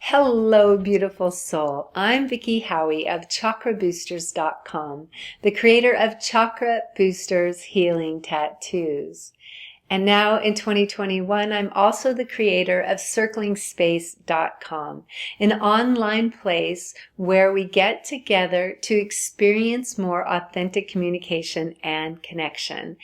Hello, beautiful soul. I'm Vicki Howie of ChakraBoosters.com, the creator of Chakra Boosters Healing Tattoos. And now in 2021, I'm also the creator of CirclingSpace.com, an online place where we get together to experience more authentic communication and connection.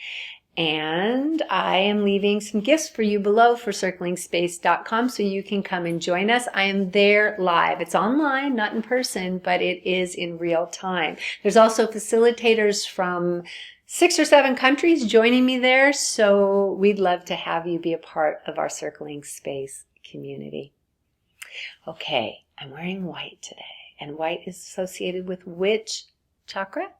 And I am leaving some gifts for you below for CirclingSpace.com so you can come and join us. I am there live. It's online, not in person, but it is in real time. There's also facilitators from 6 or 7 countries joining me there, so we'd love to have you be a part of our Circling Space community. Okay, I'm wearing white today, and white is associated with which chakra?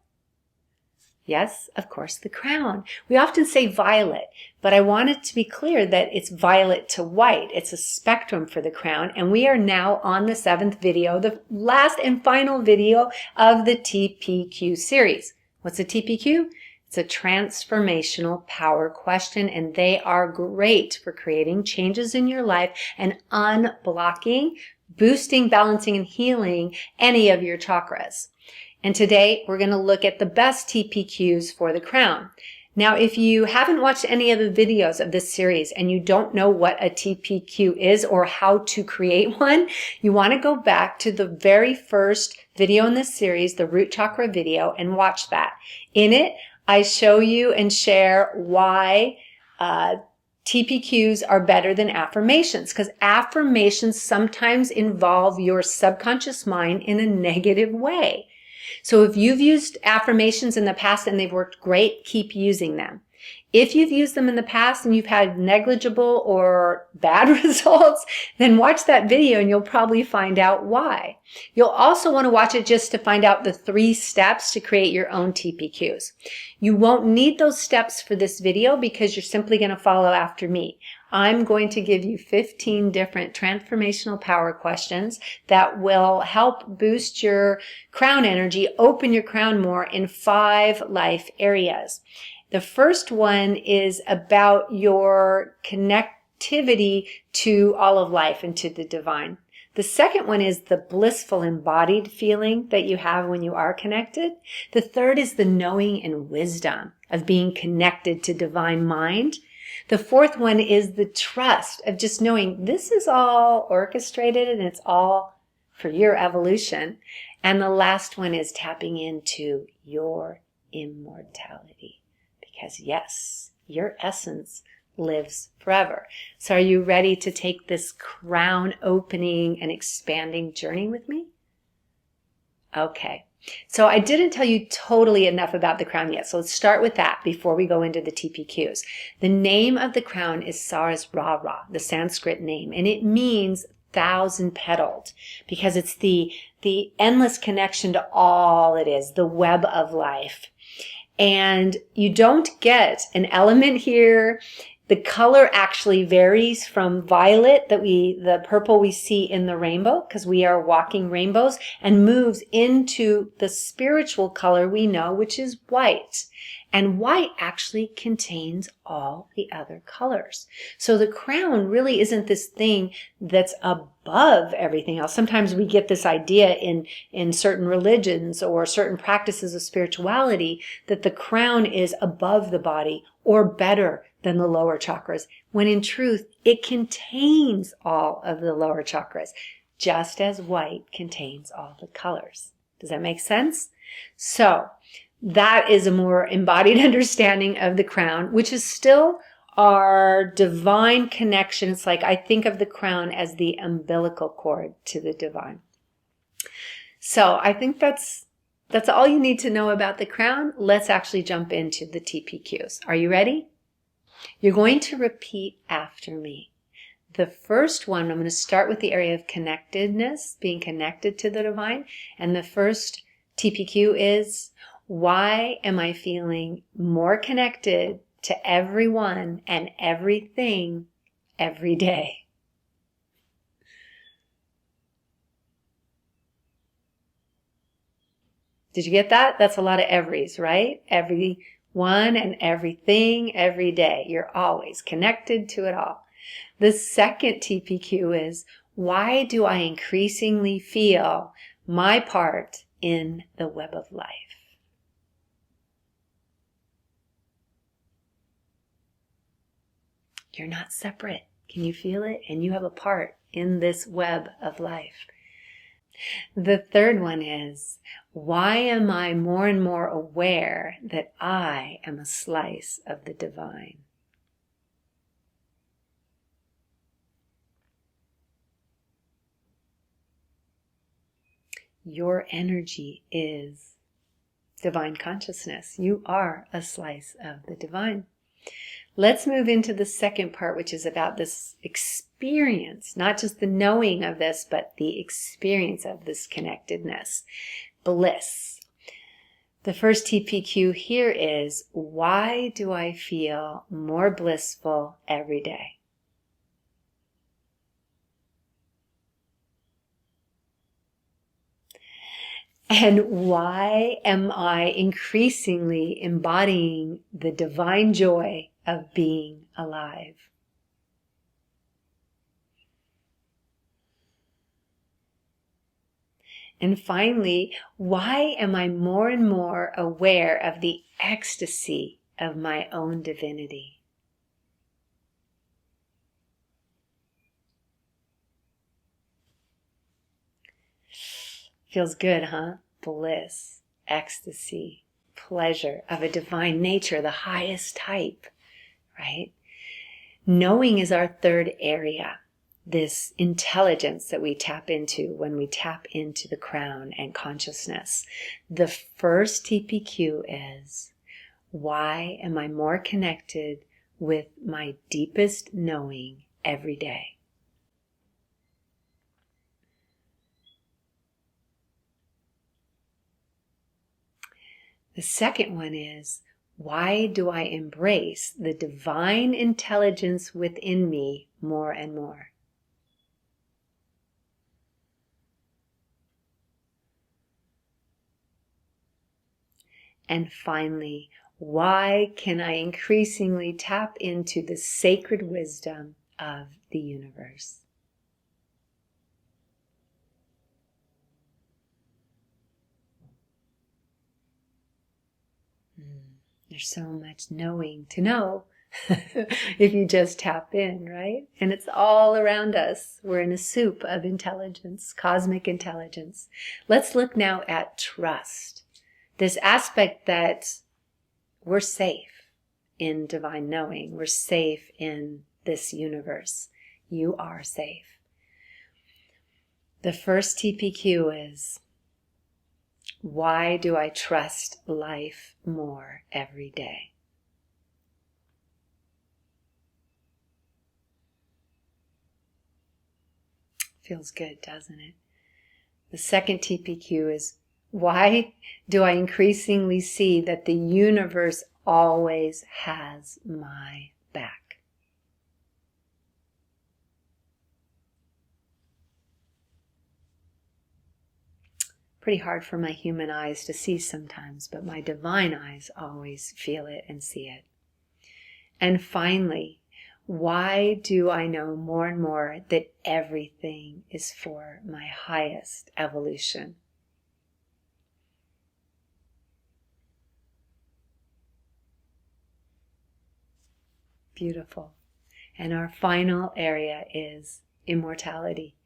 Yes, of course, the crown. We often say violet, but I want it to be clear that it's violet to white. It's a spectrum for the crown, and we are now on the 7th video, the last and final video of the TPQ series. What's a TPQ? It's a transformational power question, and they are great for creating changes in your life and unblocking, boosting, balancing, and healing any of your chakras. And today we're going to look at the best TPQs for the crown. Now, if you haven't watched any of the videos of this series and you don't know what a TPQ is or how to create one, you want to go back to the very first video in this series, the root chakra video, and watch that. In it, I show you and share why TPQs are better than affirmations, because affirmations sometimes involve your subconscious mind in a negative way. So if you've used affirmations in the past and they've worked great, keep using them. If you've used them in the past and you've had negligible or bad results, then watch that video and you'll probably find out why. You'll also want to watch it just to find out the 3 steps to create your own TPQs. You won't need those steps for this video because you're simply going to follow after me. I'm going to give you 15 different transformational power questions that will help boost your crown energy, open your crown more in 5 life areas. The first one is about your connectivity to all of life and to the divine. The second one is the blissful embodied feeling that you have when you are connected. The third is the knowing and wisdom of being connected to divine mind. The fourth one is the trust of just knowing this is all orchestrated and it's all for your evolution. And the last one is tapping into your immortality. Because yes, your essence lives forever. So are you ready to take this crown opening and expanding journey with me? Okay. So I didn't tell you totally enough about the crown yet. So let's start with that before we go into the TPQs. The name of the crown is Sarasrara, the Sanskrit name, and it means 1,000-petaled because it's the endless connection to all it is, the web of life. And you don't get an element here. The color actually varies from violet, the purple we see in the rainbow, because we are walking rainbows, and moves into the spiritual color we know, which is white. And white actually contains all the other colors. So the crown really isn't this thing that's above everything else. Sometimes we get this idea in certain religions or certain practices of spirituality that the crown is above the body or better than the lower chakras, when in truth, it contains all of the lower chakras, just as white contains all the colors. Does that make sense? So that is a more embodied understanding of the crown, which is still our divine connection. It's like I think of the crown as the umbilical cord to the divine. So I think that's all you need to know about the crown. Let's actually jump into the TPQs. Are you ready? You're going to repeat after me. The first one, I'm going to start with the area of connectedness, being connected to the divine. And the first TPQ is, why am I feeling more connected to everyone and everything every day? Did you get that? That's a lot of everys, right? Everyone and everything every day. You're always connected to it all. The second TPQ is, Why do I increasingly feel my part in the web of life? You're not separate. Can you feel it? And you have a part in this web of life. The third one is, why am I more and more aware that I am a slice of the divine? Your energy is divine consciousness. You are a slice of the divine. Let's move into the second part, which is about this experience, not just the knowing of this, but the experience of this connectedness, bliss. The first TPQ here is, why do I feel more blissful every day? And why am I increasingly embodying the divine joy of being alive? And finally, why am I more and more aware of the ecstasy of my own divinity? Feels good, huh? Bliss, ecstasy, pleasure of a divine nature, the highest type, right? Knowing is our third area, this intelligence that we tap into when we tap into the crown and consciousness. The first TPQ is, why am I more connected with my deepest knowing every day? The second one is, why do I embrace the divine intelligence within me more and more? And finally, why can I increasingly tap into the sacred wisdom of the universe? There's so much knowing to know if you just tap in, right? And it's all around us. We're in a soup of intelligence, cosmic intelligence. Let's look now at trust. This aspect that we're safe in divine knowing. We're safe in this universe. You are safe. The first TPQ is, why do I trust life more every day? Feels good, doesn't it? The second TPQ is, why do I increasingly see that the universe always has my back? Pretty hard for my human eyes to see sometimes, but my divine eyes always feel it and see it. And finally, why do I know more and more that everything is for my highest evolution? Beautiful. And our final area is immortality.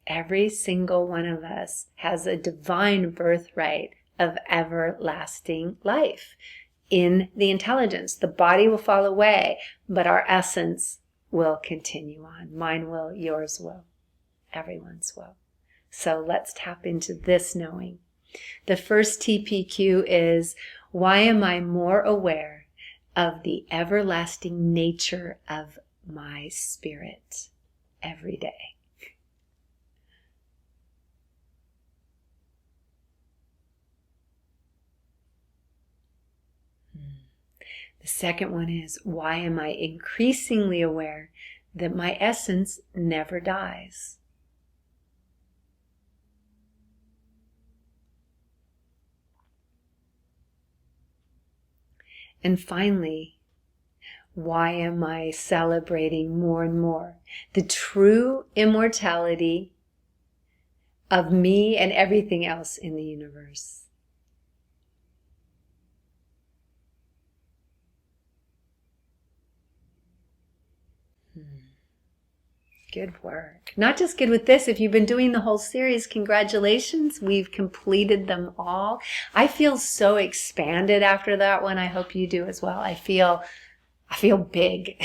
Every single one of us has a divine birthright of everlasting life in the intelligence. The body will fall away, but our essence will continue on. Mine will, yours will, everyone's will. So let's tap into this knowing. The first TPQ is, why am I more aware of the everlasting nature of my spirit every day? The second one is, why am I increasingly aware that my essence never dies? And finally, Why am I celebrating more and more the true immortality of me and everything else in the universe? Good work. Not just good with this. If you've been doing the whole series, congratulations. We've completed them all. I feel so expanded after that one. I hope you do as well. I feel big.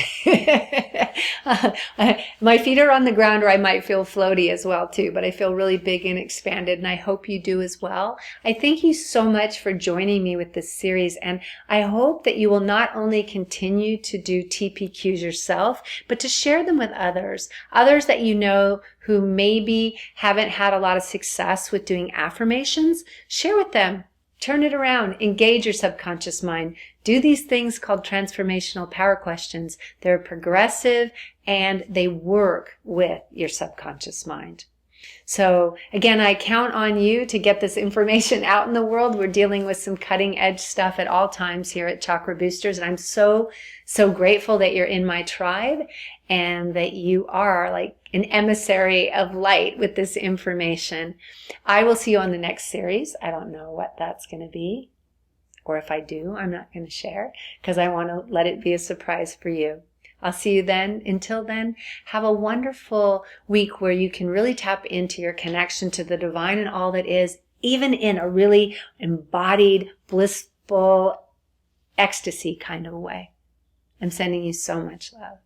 My feet are on the ground, or I might feel floaty as well too, but I feel really big and expanded, and I hope you do as well. I thank you so much for joining me with this series, and I hope that you will not only continue to do TPQs yourself, but to share them with others that you know who maybe haven't had a lot of success with doing affirmations. Share with them. Turn it around. Engage your subconscious mind. Do these things called transformational power questions. They're progressive and they work with your subconscious mind. So again, I count on you to get this information out in the world. We're dealing with some cutting edge stuff at all times here at Chakra Boosters. And I'm so grateful that you're in my tribe and that you are like an emissary of light with this information. I will see you on the next series. I don't know what that's going to be. Or if I do, I'm not going to share because I want to let it be a surprise for you. I'll see you then. Until then, have a wonderful week where you can really tap into your connection to the divine and all that is, even in a really embodied, blissful, ecstasy kind of way. I'm sending you so much love.